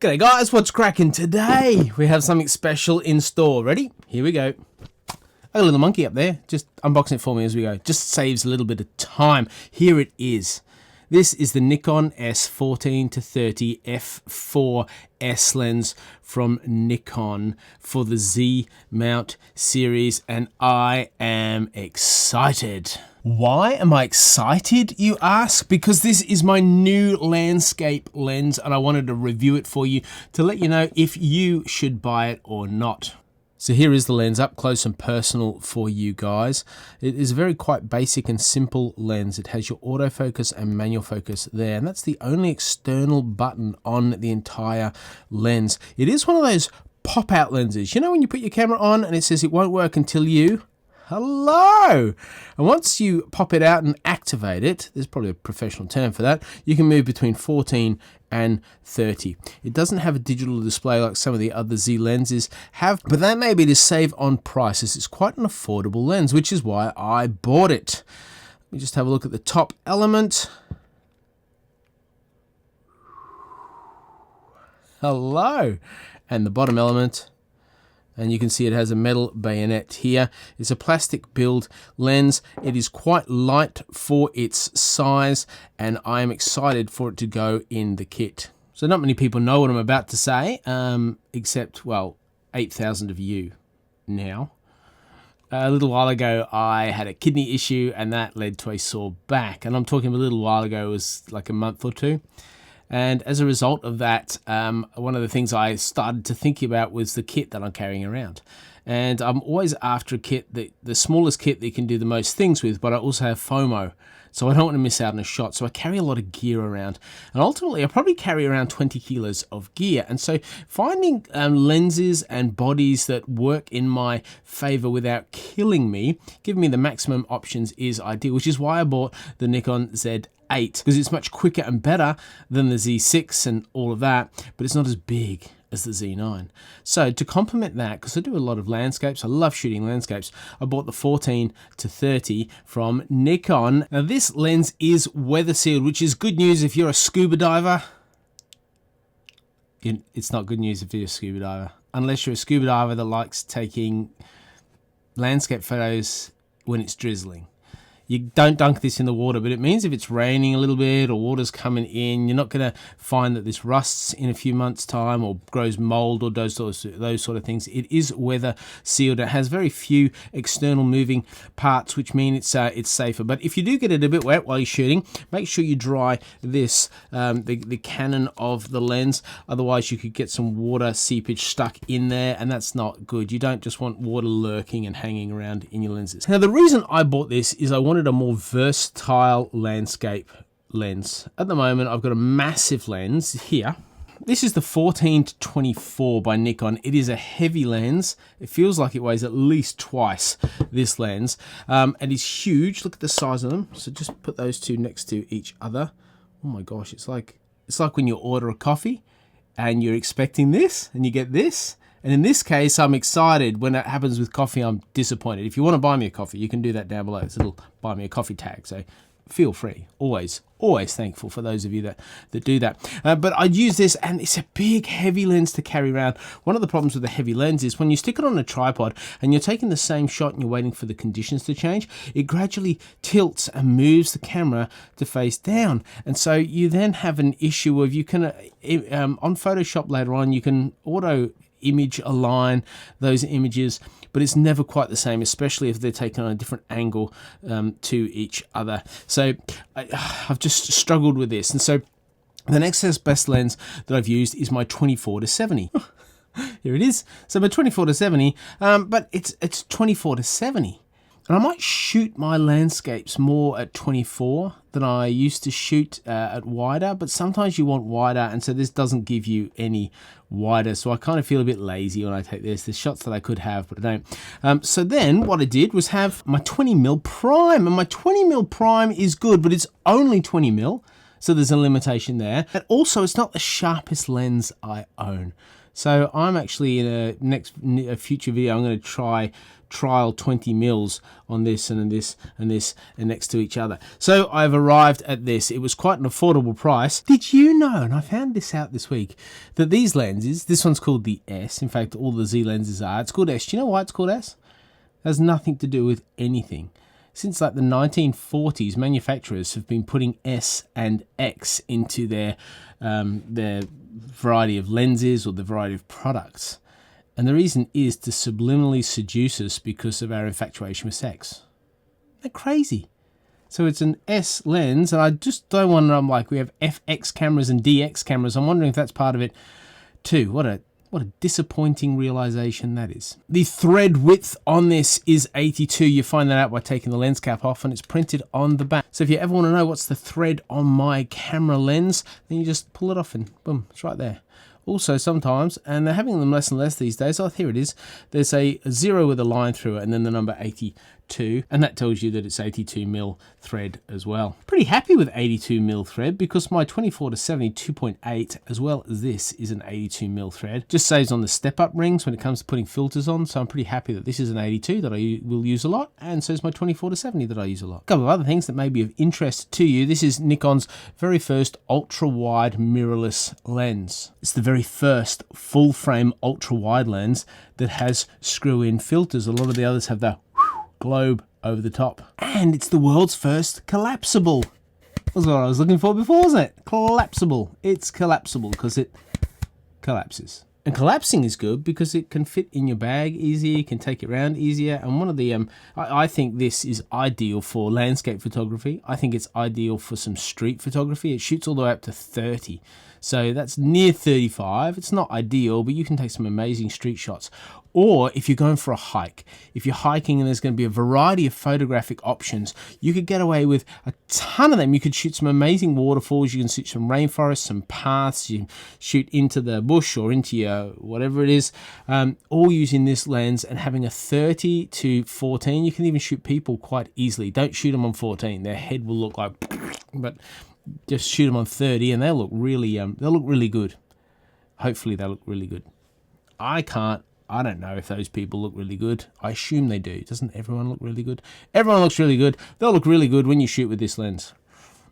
G'day guys, what's cracking today? We have something special in store. Ready? Here we go. I got a little monkey up there. Just unboxing it for me as we go. Just saves a little bit of time. Here it is. This is the Nikon S14-30 f4S lens from Nikon for the Z mount series, and I am excited. Why am I excited, you ask? Because this is my new landscape lens and I wanted to review it for you to let you know if you should buy it or not. So here is the lens up close and personal for you guys. It is a very quite basic and simple lens. It has your autofocus and manual focus there, and that's the only external button on the entire lens. It is one of those pop-out lenses. You know when you put your camera on and it says it won't work until you... Hello! And once you pop it out and activate it, there's probably a professional term for that, you can move between 14 and 30. It doesn't have a digital display like some of the other Z lenses have, but that may be to save on prices. It's quite an affordable lens, which is why I bought it. Let me just have a look at the top element. Hello! And the bottom element. And you can see it has a metal bayonet here. It's a plastic build lens. It is quite light for its size, and I am excited for it to go in the kit. So not many people know what I'm about to say, except, well, 8,000 of you now. A little while ago, I had a kidney issue, and that led to a sore back. And I'm talking a little while ago, it was like a month or two. And as a result of that, one of the things I started to think about was the kit that I'm carrying around. And I'm always after a kit, the smallest kit that you can do the most things with, but I also have FOMO. So I don't want to miss out on a shot. So I carry a lot of gear around. And ultimately, I probably carry around 20 kilos of gear. And so finding lenses and bodies that work in my favor without killing me, giving me the maximum options is ideal, which is why I bought the Nikon Z8, because it's much quicker and better than the Z6 and all of that, but it's not as big as the Z9. So to complement that, because I do a lot of landscapes, I love shooting landscapes, I bought the 14-30 from Nikon. Now this lens is weather sealed, which is good news if you're a scuba diver. It's not good news if you're a scuba diver, unless you're a scuba diver that likes taking landscape photos when it's drizzling. You don't dunk this in the water, but it means if it's raining a little bit or water's coming in, you're not going to find that this rusts in a few months' time or grows mold or those sort of things. It is weather sealed. It has very few external moving parts, which mean it's safer. But if you do get it a bit wet while you're shooting, make sure you dry this, the cannon of the lens. Otherwise, you could get some water seepage stuck in there, and that's not good. You don't just want water lurking and hanging around in your lenses. Now, the reason I bought this is I wanted a more versatile landscape lens. At the moment, I've got a massive lens here. This is the 14-24 by Nikon. It is a heavy lens. It feels like it weighs at least twice this lens. And it's huge. Look at the size of them. So just put those two next to each other. Oh my gosh, it's like when you order a coffee and you're expecting this and you get this. And in this case, I'm excited. When it happens with coffee, I'm disappointed. If you want to buy me a coffee, you can do that down below. It's a little buy me a coffee tag. So feel free. Always thankful for those of you that do that. But I'd use this, and it's a big, heavy lens to carry around. One of the problems with the heavy lens is when you stick it on a tripod and you're taking the same shot and you're waiting for the conditions to change, it gradually tilts and moves the camera to face down. And so you then have an issue of you can, on Photoshop later on, you can auto image align those images, but it's never quite the same, especially if they're taken on a different angle to each other. So I've just struggled with this, and so the next best lens that I've used is my 24-70. Here it is. So my 24-70, but it's 24-70. And I might shoot my landscapes more at 24 than I used to shoot at wider, but sometimes you want wider, and so this doesn't give you any wider. So I kind of feel a bit lazy when I take this. There's shots that I could have, but I don't. So then what I did was have my 20mm prime, and my 20mm prime is good, but it's only 20mm. So there's a limitation there. And also, it's not the sharpest lens I own. So I'm actually in a future video, I'm going to trial 20 mils on this and this and this and next to each other. So I've arrived at this. It was quite an affordable price. Did you know, and I found this out this week, that these lenses, this one's called the S. In fact, all the Z lenses are. It's called S. Do you know why it's called S? It has nothing to do with anything. Since like the 1940s, manufacturers have been putting S and X into their variety of lenses or the variety of products. And the reason is to subliminally seduce us because of our infatuation with sex. They're crazy. So it's an S lens, and I just don't want to, I'm like, we have FX cameras and DX cameras. I'm wondering if that's part of it too. What a disappointing realization that is. The thread width on this is 82. You find that out by taking the lens cap off, and it's printed on the back. So if you ever want to know what's the thread on my camera lens, then you just pull it off and boom, it's right there. Also sometimes, and they're having them less and less these days, oh, here it is, there's a 0 with a line through it and then the number 82, and that tells you that it's 82 mil thread as well. Pretty happy with 82 mil thread because my 24-70 2.8 as well as this is an 82 mil thread. Just saves on the step up rings when it comes to putting filters on, so I'm pretty happy that this is an 82 that I will use a lot, and so is my 24-70 that I use a lot. A couple of other things that may be of interest to you. This is Nikon's very first ultra wide mirrorless lens. It's the very first full frame ultra wide lens that has screw in filters. A lot of the others have the globe over the top, and it's the world's first collapsible. That's what I was looking for before, wasn't it? Collapsible. It's collapsible because it collapses. And collapsing is good because it can fit in your bag easier, you can take it around easier. And one of the, I think this is ideal for landscape photography. I think it's ideal for some street photography. It shoots all the way up to 30. So that's near 35. It's not ideal, but you can take some amazing street shots. Or if you're going for a hike, if you're hiking and there's going to be a variety of photographic options, you could get away with a ton of them. You could shoot some amazing waterfalls, you can shoot some rainforests, some paths, you can shoot into the bush or into your whatever it is, all using this lens and having a 30 to 14. You can even shoot people quite easily. Don't shoot them on 14. Their head will look like, but just shoot them on 30 and they'll look really good. Hopefully they'll look really good. I don't know if those people look really good. I assume they do. Doesn't everyone look really good? Everyone looks really good. They'll look really good when you shoot with this lens.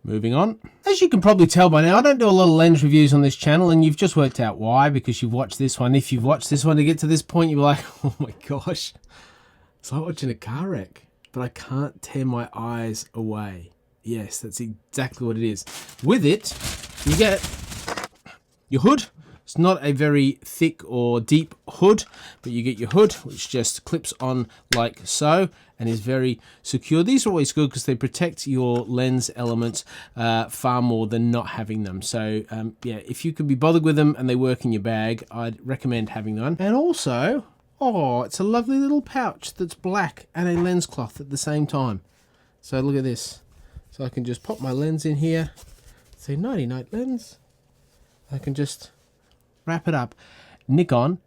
Moving on. As you can probably tell by now, I don't do a lot of lens reviews on this channel, and you've just worked out why, because you've watched this one. If you've watched this one to get to this point, you're like, oh my gosh, it's like watching a car wreck, but I can't tear my eyes away. Yes, that's exactly what it is. With it, you get your hood. It's not a very thick or deep hood, but you get your hood, which just clips on like so and is very secure. These are always good because they protect your lens elements far more than not having them. So yeah, if you can be bothered with them and they work in your bag, I'd recommend having them. And also, oh, it's a lovely little pouch that's black and a lens cloth at the same time. So look at this. So I can just pop my lens in here. It's a 90-night lens. I can just wrap it up. Nikon,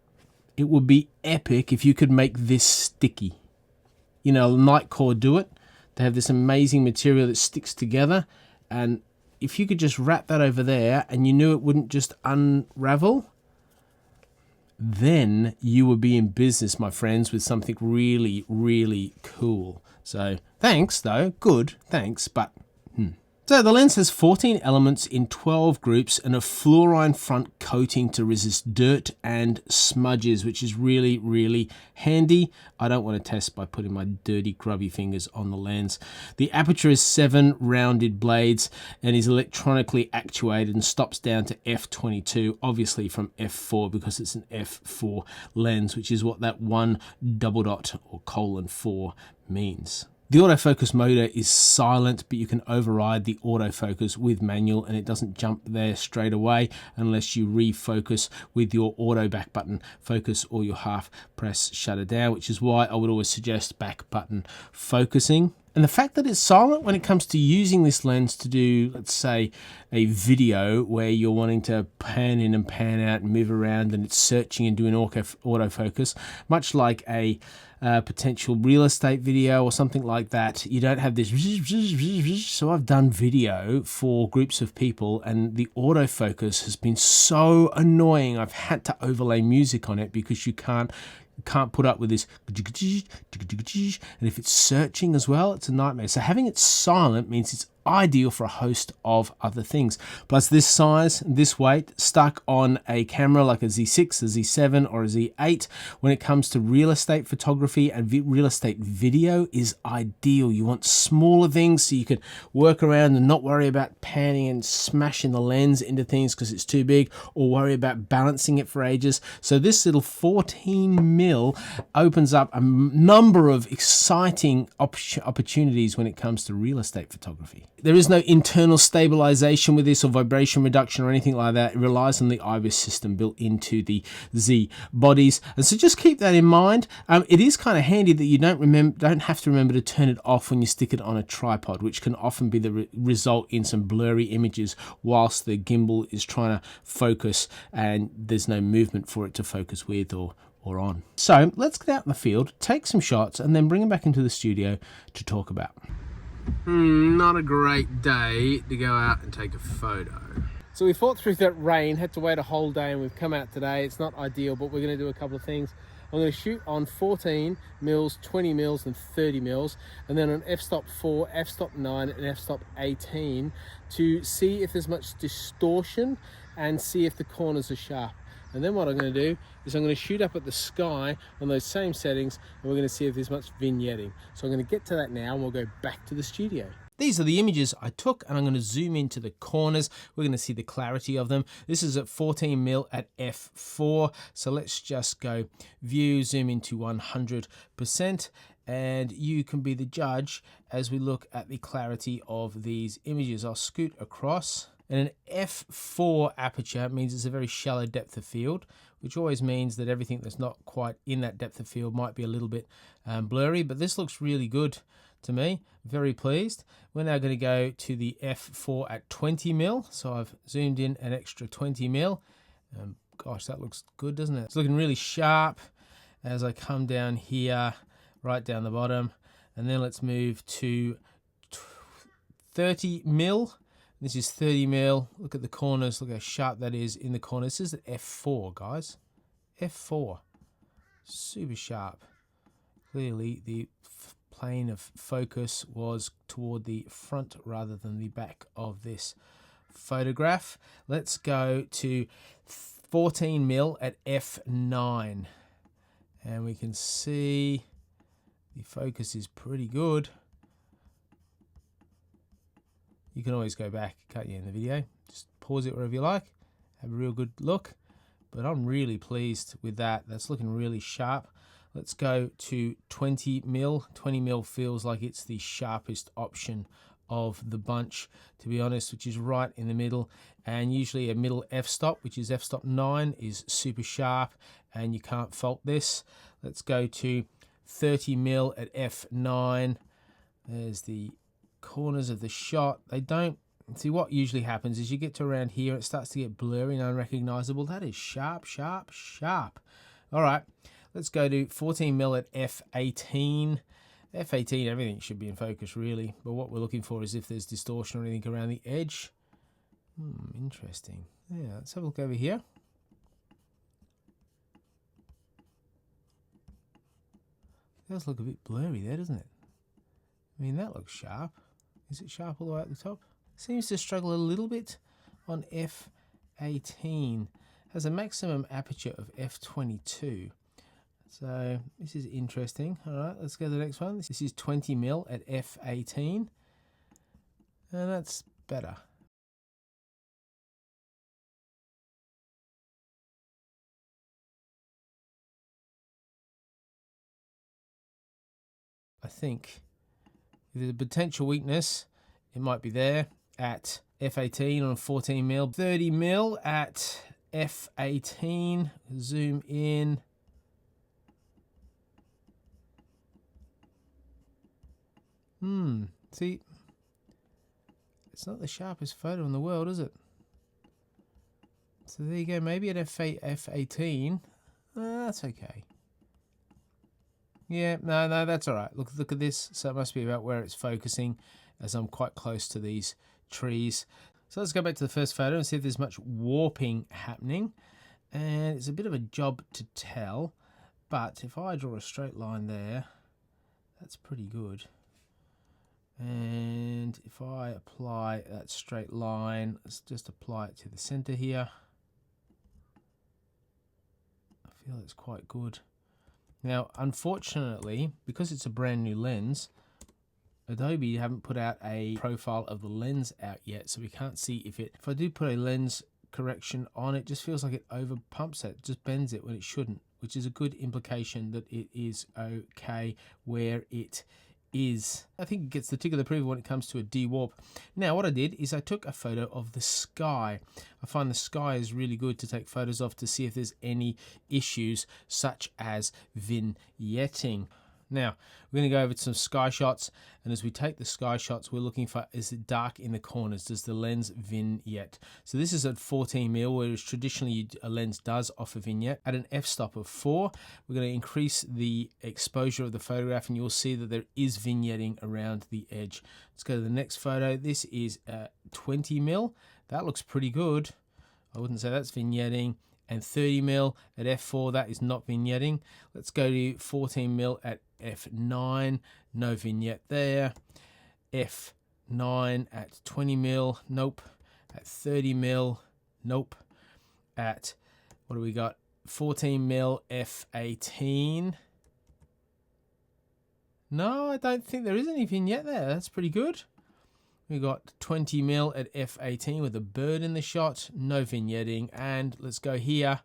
it would be epic if you could make this sticky. You know, NIKKOR do it. They have this amazing material that sticks together, and if you could just wrap that over there and you knew it wouldn't just unravel, then you would be in business, my friends, with something really, really cool. So thanks though, good, thanks, but So the lens has 14 elements in 12 groups and a fluorine front coating to resist dirt and smudges, which is really, really handy. I don't want to test by putting my dirty, grubby fingers on the lens. The aperture is 7 rounded blades and is electronically actuated and stops down to f22, obviously from f4 because it's an f4 lens, which is what that 1 double dot or :4 means. The autofocus motor is silent, but you can override the autofocus with manual and it doesn't jump there straight away unless you refocus with your auto back button focus or your half press shutter down, which is why I would always suggest back button focusing. And the fact that it's silent when it comes to using this lens to do, let's say, a video where you're wanting to pan in and pan out and move around and it's searching and doing autofocus, much like a potential real estate video or something like that, you don't have this. So I've done video for groups of people and the autofocus has been so annoying. I've had to overlay music on it because you can't put up with this, and if it's searching as well, it's a nightmare. So having it silent means it's ideal for a host of other things. Plus this size, this weight, stuck on a camera like a Z6, a Z7 or a Z8, when it comes to real estate photography and real estate video, is ideal. You want smaller things so you can work around and not worry about panning and smashing the lens into things because it's too big, or worry about balancing it for ages. So this little 14mm opens up a number of exciting opportunities when it comes to real estate photography. There is no internal stabilization with this or vibration reduction or anything like that. It relies on the IBIS system built into the Z bodies. And so just keep that in mind. It is kind of handy that you don't have to remember to turn it off when you stick it on a tripod, which can often be the result in some blurry images whilst the gimbal is trying to focus and there's no movement for it to focus with or on. So let's get out in the field, take some shots, and then bring them back into the studio to talk about. Not a great day to go out and take a photo. So we fought through that rain, had to wait a whole day, and we've come out today. It's not ideal, but we're going to do a couple of things. I'm going to shoot on 14 mils, 20 mils and 30 mils, and then on f-stop 4, f-stop 9 and f-stop 18 to see if there's much distortion and see if the corners are sharp. And then what I'm going to do is I'm going to shoot up at the sky on those same settings, and we're going to see if there's much vignetting. So I'm going to get to that now and we'll go back to the studio. These are the images I took, and I'm going to zoom into the corners. We're going to see the clarity of them. This is at 14mm at f4. So let's just go view, zoom into 100%, and you can be the judge as we look at the clarity of these images. I'll scoot across. And an f4 aperture means it's a very shallow depth of field, which always means that everything that's not quite in that depth of field might be a little bit blurry, but this looks really good to me. Very pleased. We're now going to go to the f4 at 20mm. So I've zoomed in an extra 20mm. Gosh, that looks good, doesn't it? It's looking really sharp as I come down here, right down the bottom. And then let's move to 30mm. This is 30mm. Look at the corners. Look how sharp that is in the corners. This is at f4, guys. f4. Super sharp. Clearly, the plane of focus was toward the front rather than the back of this photograph. Let's go to 14mm at f9. And we can see the focus is pretty good. You can always go back, can't you, in the video? Just pause it wherever you like, have a real good look. But I'm really pleased with that. That's looking really sharp. Let's go to 20mm. 20mm feels like it's the sharpest option of the bunch, to be honest, which is right in the middle. And usually a middle f-stop, which is f-stop 9, is super sharp, and you can't fault this. Let's go to 30mm at f9. There's the corners of the shot. They don't see. What usually happens is you get to around here, it starts to get blurry and unrecognizable. That is sharp, sharp, sharp. All right, let's go to 14mm at f18. f18, everything should be in focus really, but what we're looking for is if there's distortion or anything around the edge. Interesting. Yeah, let's have a look over here. It does look a bit blurry there, doesn't it? I mean, that looks sharp. Is it sharp all the way at the top? Seems to struggle a little bit on f18. Has a maximum aperture of f22. So this is interesting. All right, let's go to the next one. This is 20mm at f18. And that's better. I think if there's a potential weakness, it might be there at f18 on 14mm. 30mm at f18. Zoom in. See, it's not the sharpest photo in the world, is it? So there you go. Maybe at f18, that's okay. Yeah, no, that's all right. Look at this. So it must be about where it's focusing, as I'm quite close to these trees. So let's go back to the first photo and see if there's much warping happening. And it's a bit of a job to tell, but if I draw a straight line there, that's pretty good. And if I apply that straight line, let's just apply it to the center here. I feel it's quite good. Now, unfortunately, because it's a brand new lens, Adobe haven't put out a profile of the lens out yet, so we can't see if I do put a lens correction on, it just feels like it over pumps it, just bends it when it shouldn't, which is a good implication that it is okay where it is. I think it gets the tick of the approval when it comes to a dewarp. Now what I did is I took a photo of the sky. I find the sky is really good to take photos of to see if there's any issues such as vignetting. Now, we're going to go over to some sky shots, and as we take the sky shots, we're looking for, is it dark in the corners? Does the lens vignette? So this is at 14mm, whereas traditionally a lens does offer vignette. At an f-stop of 4, we're going to increase the exposure of the photograph, and you'll see that there is vignetting around the edge. Let's go to the next photo. This is 20mm. That looks pretty good. I wouldn't say that's vignetting. And 30mm at f4, that is not vignetting. Let's go to 14mm at f9, no vignette there. f9 at 20mm, nope. At 30mm, nope. At, what do we got? 14mm f18. No, I don't think there is any vignette there. That's pretty good. We got 20mm at f18 with a bird in the shot, no vignetting, and let's go here.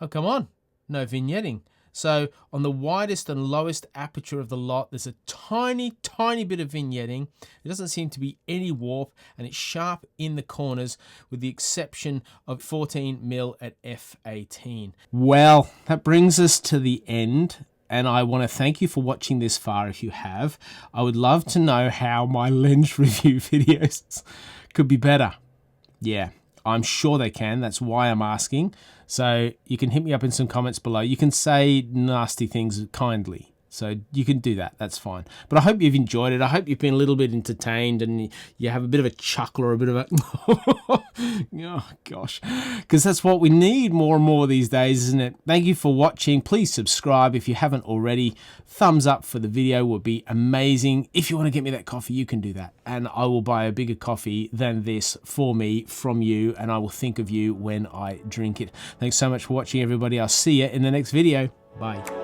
Oh, come on, no vignetting. So on the widest and lowest aperture of the lot, there's a tiny bit of vignetting. It doesn't seem to be any warp, and it's sharp in the corners with the exception of 14mm at f18. Well, that brings us to the end. And I want to thank you for watching this far if you have. I would love to know how my lens review videos could be better. Yeah, I'm sure they can. That's why I'm asking. So you can hit me up in some comments below. You can say nasty things kindly. So you can do that. That's fine. But I hope you've enjoyed it. I hope you've been a little bit entertained and you have a bit of a chuckle or a bit of a... oh, gosh. Because that's what we need more and more these days, isn't it? Thank you for watching. Please subscribe if you haven't already. Thumbs up for the video would be amazing. If you want to get me that coffee, you can do that. And I will buy a bigger coffee than this for me from you. And I will think of you when I drink it. Thanks so much for watching, everybody. I'll see you in the next video. Bye.